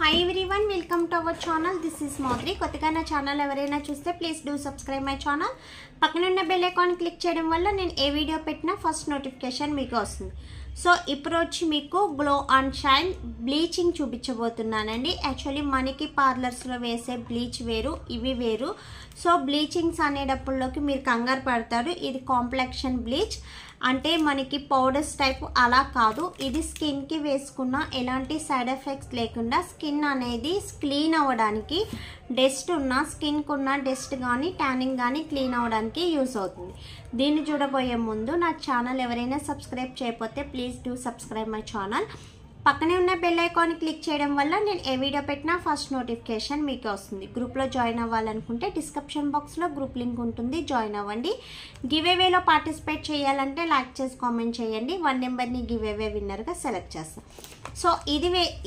Hi everyone, welcome to our channel. This is Madhuri. కొత్తగా నా channel ఎవరైనా చూస్తే please do subscribe my channel. పక్కన ఉన్న బెల్ ఐకాన్ క్లిక్ చేయడం వల్ల నేను ఏ వీడియో పెట్టినా ఫస్ట్ నోటిఫికేషన్ మీకు వస్తుంది. సో ఇప్పుడు వచ్చి మీకు గ్లో అండ్ షైన్ బ్లీచింగ్ చూపించబోతున్నానండి. యాక్చువల్లీ మనకి పార్లర్స్లో వేసే బ్లీచ్ వేరు, ఇవి వేరు. సో బ్లీచింగ్స్ అనేటప్పుడులోకి మీరు కంగారు పడతారు. ఇది కాంప్లెక్షన్ బ్లీచ్ అంటే మనకి పౌడర్స్ టైప్ అలా కాదు. ఇది స్కిన్కి వేసుకున్న ఎలాంటి సైడ్ ఎఫెక్ట్స్ లేకుండా స్కిన్ అనేది క్లీన్ అవ్వడానికి, డస్ట్ ఉన్న స్కిన్కు ఉన్న డస్ట్ కానీ ట్యానింగ్ కానీ క్లీన్ అవ్వడానికి యూస్ అవుతుంది. దీన్ని చూడబోయే ముందు నా ఛానల్ ఎవరైనా సబ్స్క్రైబ్ చేయకపోతే please do subscribe my channel. పక్కనే ఉన్న బెల్ ఐకాన్ క్లిక్ చేయడం వల్ల నేను ఏ వీడియో పెట్టినా ఫస్ట్ నోటిఫికేషన్ మీకు వస్తుంది. గ్రూప్లో జాయిన్ అవ్వాలనుకుంటే డిస్క్రిప్షన్ బాక్స్లో గ్రూప్ లింక్ ఉంటుంది, జాయిన్ అవ్వండి. గివ్ అవేలో పార్టిసిపేట్ చేయాలంటే లైక్ చేసి కామెంట్ చేయండి. 1 నెంబర్ని గివ్ అవే విన్నర్గా సెలెక్ట్ చేస్తాం. సో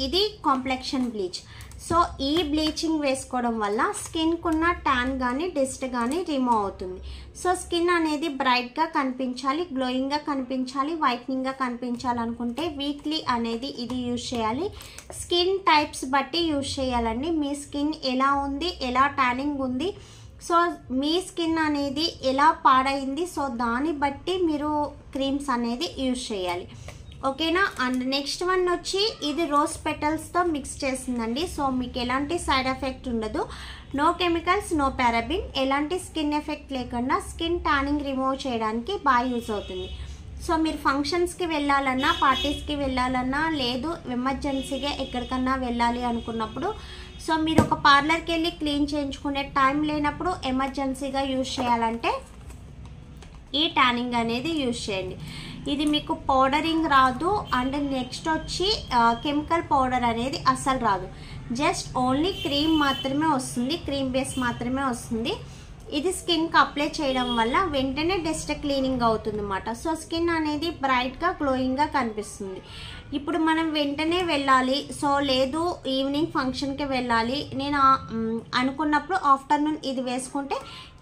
ఇది కాంప్లెక్షన్ బ్లీచ్. సో ఈ బ్లీచింగ్ వేసుకోవడం వల్ల స్కిన్కున్న ట్యాన్ కానీ డస్ట్ కానీ రిమూవ్ అవుతుంది. సో స్కిన్ అనేది బ్రైట్గా కనిపించాలి, గ్లోయింగ్గా కనిపించాలి, వైట్నింగ్గా కనిపించాలనుకుంటే వీక్లీ అనేది ఇది యూజ్ చేయాలి. స్కిన్ టైప్స్ బట్టి యూజ్ చేయాలండి. మీ స్కిన్ ఎలా ఉంది, ఎలా ట్యానింగ్ ఉంది, సో మీ స్కిన్ అనేది ఎలా పాడైంది, సో దాన్ని బట్టి మీరు క్రీమ్స్ అనేది యూజ్ చేయాలి. ఓకేనా. అండ్ నెక్స్ట్ వన్ వచ్చి ఇది రోజ్ పెటల్స్తో మిక్స్ చేసిందండి. సో మీకు ఎలాంటి సైడ్ ఎఫెక్ట్ ఉండదు, నో కెమికల్స్, నో పారాబిన్, ఎలాంటి స్కిన్ ఎఫెక్ట్ లేకుండా స్కిన్ ట్యానింగ్ రిమూవ్ చేయడానికి బాగా యూజ్ అవుతుంది. సో మీరు ఫంక్షన్స్కి వెళ్ళాలన్నా, పార్టీస్కి వెళ్ళాలన్నా, లేదు ఎమర్జెన్సీగా ఎక్కడికన్నా వెళ్ళాలి అనుకున్నప్పుడు, సో మీరు ఒక పార్లర్కి వెళ్ళి క్లీన్ చేయించుకునే టైం లేనప్పుడు ఎమర్జెన్సీగా యూజ్ చేయాలంటే ఈ ట్యానింగ్ అనేది యూజ్ చేయండి. ఇది మీకు పౌడరింగ్ రాదు. అండ్ నెక్స్ట్ వచ్చి కెమికల్ పౌడర్ అనేది అస్సలు రాదు. జస్ట్ ఓన్లీ క్రీమ్ మాత్రమే వస్తుంది, క్రీమ్ బేస్ మాత్రమే వస్తుంది. ఇది స్కిన్కి అప్లై చేయడం వల్ల వెంటనే డస్ట్ క్లీనింగ్ అవుతుంది అన్నమాట. సో స్కిన్ అనేది బ్రైట్గా గ్లోయింగ్గా కనిపిస్తుంది. ఇప్పుడు మనం వెంటనే వెళ్ళాలి, సో లేదు ఈవినింగ్ ఫంక్షన్కి వెళ్ళాలి నేను అనుకున్నప్పుడు ఆఫ్టర్నూన్ ఇది వేసుకుంటే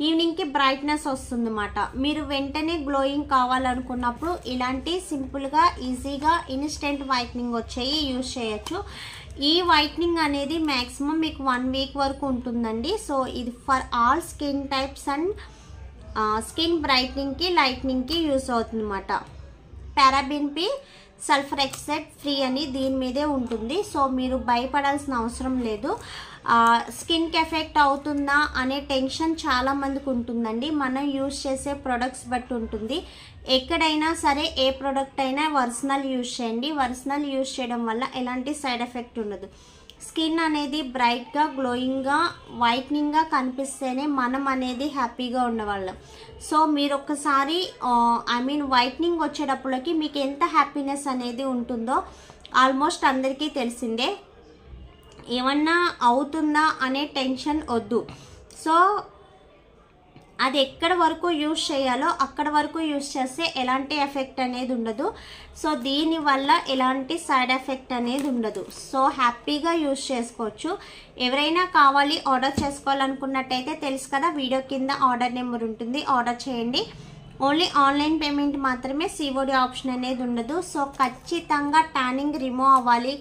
ఈవినింగ్కి బ్రైట్నెస్ వస్తుంది అన్నమాట. మీరు వెంటనే గ్లోయింగ్ కావాలనుకున్నప్పుడు ఇలాంటి సింపుల్గా ఈజీగా ఇన్స్టెంట్ వైట్నింగ్ వచ్చేవి యూజ్ చేయొచ్చు. ఈ వైట్నింగ్ అనేది మ్యాక్సిమం మీకు 1 వీక్ వరకు ఉంటుందండి. సో ఇది for all skin types and skin బ్రైట్నింగ్కి, లైట్నింగ్కి యూజ్ అవుతుంది అన్నమాట. Paraben free, sulphur oxide free అని దీని మీదే ఉంటుంది. సో మీరు భయపడాల్సిన అవసరం లేదు. స్కిన్కి ఎఫెక్ట్ అవుతుందా అనే టెన్షన్ చాలా మందికి ఉంటుందండి. మనం యూజ్ చేసే ప్రొడక్ట్స్ బట్టి ఉంటుంది. ఎక్కడైనా సరే ఏ ప్రోడక్ట్ అయినా ఒరిజినల్ యూజ్ చేయండి. ఒరిజినల్ యూజ్ చేయడం వల్ల ఎలాంటి సైడ్ ఎఫెక్ట్ ఉండదు. స్కిన్ అనేది బ్రైట్గా, గ్లోయింగ్గా, వైట్నింగ్గా కనిపిస్తేనే మనం అనేది హ్యాపీగా ఉండేవాళ్ళం. సో మీరు ఒక్కసారి వైట్నింగ్ వచ్చేటప్పటికి మీకు ఎంత హ్యాపీనెస్ అనేది ఉంటుందో ఆల్మోస్ట్ అందరికీ తెలిసిందే. ఏమన్నా అవుతుందా అనే టెన్షన్ వద్దు. సో అది ఎక్కడ వరకు యూజ్ చేయాలో అక్కడ వరకు యూజ్ చేస్తే ఎలాంటి ఎఫెక్ట్ అనేది ఉండదు. సో దీనివల్ల ఎలాంటి సైడ్ ఎఫెక్ట్ అనేది ఉండదు. సో హ్యాపీగా యూజ్ చేసుకోవచ్చు. ఎవరైనా కావాలి ఆర్డర్ చేసుకోవాలనుకున్నట్టయితే తెలుసు కదా, వీడియో కింద ఆర్డర్ నెంబర్ ఉంటుంది, ఆర్డర్ చేయండి. ఓన్లీ ఆన్లైన్ పేమెంట్ మాత్రమే, సిఓడి ఆప్షన్ అనేది ఉండదు. సో ఖచ్చితంగా ట్యానింగ్ రిమూవ్ అవ్వాలి,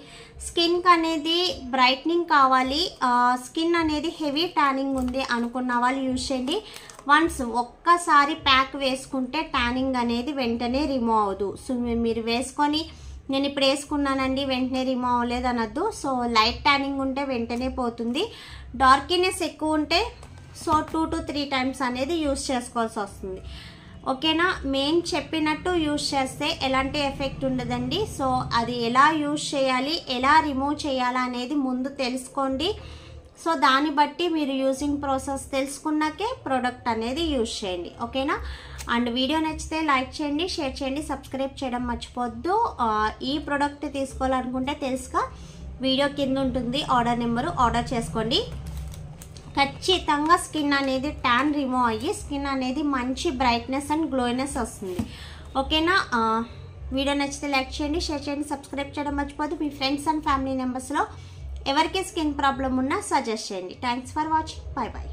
స్కిన్కి అనేది బ్రైట్నింగ్ కావాలి, స్కిన్ అనేది హెవీ ట్యానింగ్ ఉంది అనుకున్న వాళ్ళు యూజ్ చేయండి. వన్స్ ఒక్కసారి ప్యాక్ వేసుకుంటే ట్యానింగ్ అనేది వెంటనే రిమూవ్ అవ్వదు. సో మీరు వేసుకొని నేను ఇప్పుడు వేసుకున్నానండి వెంటనే రిమూవ్ అవ్వలేదు అనొద్దు. సో లైట్ ట్యానింగ్ ఉంటే వెంటనే పోతుంది. డార్కినెస్ ఎక్కువ ఉంటే సో 2 to 3 టైమ్స్ అనేది యూజ్ చేసుకోవాల్సి వస్తుంది. ఓకేనా. మెయిన్ చెప్పినట్టు యూజ్ చేస్తే ఎలాంటి ఎఫెక్ట్ ఉండదండి. సో అది ఎలా యూజ్ చేయాలి, ఎలా రిమూవ్ చేయాలి అనేది ముందు తెలుసుకోండి. సో దాన్ని బట్టి మీరు యూజింగ్ ప్రాసెస్ తెలుసుకున్నాకే ప్రోడక్ట్ అనేది యూజ్ చేయండి. ఓకేనా. అండ్ వీడియో నచ్చితే లైక్ చేయండి, షేర్ చేయండి, సబ్స్క్రైబ్ చేయడం మర్చిపోవద్దు. ఈ ప్రోడక్ట్ తీసుకోవాలనుకుంటే తెలుసుగా వీడియో కింద ఉంటుంది ఆర్డర్ నెంబరు, ఆర్డర్ చేసుకోండి. ఖచ్చితంగా స్కిన్ అనేది ట్యాన్ రిమూవ్ అయ్యి స్కిన్ అనేది మంచి బ్రైట్నెస్ అండ్ గ్లోయినెస్ వస్తుంది. ఓకేనా. వీడియో నచ్చితే లైక్ చేయండి, షేర్ చేయండి, సబ్స్క్రైబ్ చేయడం మర్చిపోద్దు. మీ ఫ్రెండ్స్ అండ్ ఫ్యామిలీ మెంబర్స్లో ఎవరికి స్కిన్ ప్రాబ్లం ఉన్నా సజెస్ట్ చేయండి. Thanks for watching. Bye bye.